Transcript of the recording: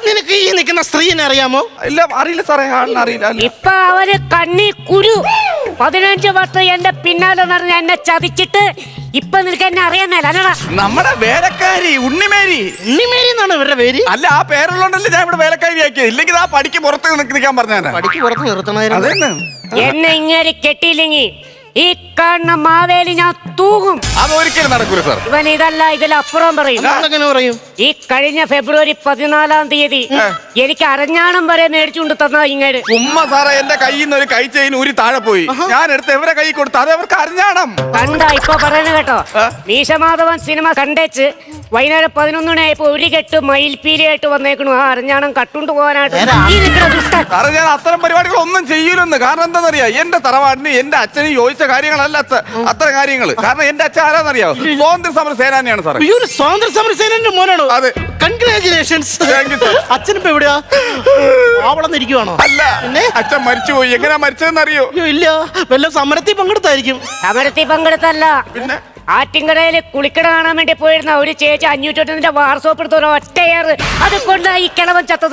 നിനക്ക് ഈ നിൽക്കുന്ന സ്ത്രീനെ അറിയാമോ? ഇല്ല, അറിയില്ല സാറേ, അറിയില്ല. ഇപ്പൊ അവര് കണ്ണി കുരു 15 വർഷം എന്റെ പിന്നാലെ നടന്ന് എന്നെ ചതിച്ചിട്ട് ഇപ്പൊ നിനക്ക് എന്നെ അറിയാമല്ല അല്ലടാ. നമ്മുടെ വേലക്കാരി ഉണ്ണിമേരി. ഉണ്ണിമേരി എന്നാണ് ഇവരുടെ പേര്. അല്ല, ആ പേരുള്ളോണ്ടല്ലേ ഞാൻ ഇവിടെ വേലക്കാരി ആക്കിയത്. ഇല്ലെങ്കിൽ ആ പടിക്ക് പുറത്ത് നിൽക്കാൻ പറഞ്ഞാ. പടിക്ക് പുറത്ത് നിർത്തണമായിരുന്നു. എന്നെ ഇങ്ങനെ കെട്ടിയില്ലെങ്കിൽ ഈ കാണുന്ന മാവേലി ഞാൻ തൂകും. അതൊരിക്കലും നടക്കൂല സാർ. ഇവൻ ഇതല്ല, ഇതിലപ്പുറം പറയും. പറയും. ഈ കഴിഞ്ഞ ഫെബ്രുവരി 14-ാം തീയതി എനിക്ക് അരഞ്ഞാണം വരെ മേടിച്ചുകൊണ്ട് തന്ന ഇങ്ങോട്ട്. ഉമ്മ സാറേ, എന്റെ കയ്യിൽ നിന്ന് ഒരു കൈ ചെയിൻ ഊരി താഴെ പോയി. ഞാൻ എടുത്ത് എവരെ കൈ കൊടുത്തു, അത് അവർക്ക് അരഞ്ഞാണം. കണ്ട ഇപ്പൊ പറയുന്നത് കേട്ടോ. മീശമാധവൻ സിനിമ കണ്ടേച്ച് വൈകുന്നേരം 11 മണിയായപ്പോ ഒരു കെട്ട് മയിൽപ്പീലിയായിട്ട് വന്നേക്കണു. ആ അരഞ്ഞാണം കട്ടുകൊണ്ട് പോകാനായിട്ട്. സാറേ, ഞാൻ അത്തരം പരിപാടികൾ ഒന്നും ചെയ്യൂലെന്ന്. കാരണം എന്താണെന്നറിയാ, എന്റെ തറവാടിന് എന്റെ അച്ഛന് യോജിച്ച കാര്യങ്ങളല്ല അത്തരം കാര്യങ്ങൾ. കാരണം എന്റെ അച്ഛൻ ആരാന്നറിയാവോ? സ്വാതന്ത്ര്യ സമര സേനാനിയാണ് സാറേ. ഒരു സ്വാതന്ത്ര്യ സമര സേനാന്റെ മോനാണോ? അതെ. കൺഗ്രാചുലേഷൻസ്. അച്ഛനിപ്പോ എവിടെയാ? ആവളന്നിരിക്കുവാണോ? അല്ല, അച്ഛൻ മരിച്ചുപോയി. എങ്ങനെയാ മരിച്ചതെന്ന് അറിയോ? ഇല്ല, വല്ല സമരത്തിൽ പങ്കെടുത്തായിരിക്കും. സമരത്തിൽ പങ്കെടുത്തല്ല, പിന്നെ ആറ്റിങ്കടയിൽ കുളിക്കട കാണാൻ വേണ്ടി പോയിരുന്ന ഒരു ചേച്ചി 500 വാർസോപ്പ് എടുത്ത ഒറ്റ ഏറ് അത് കൊണ്ടാ ഈ കിളവൻ ചത്തത്.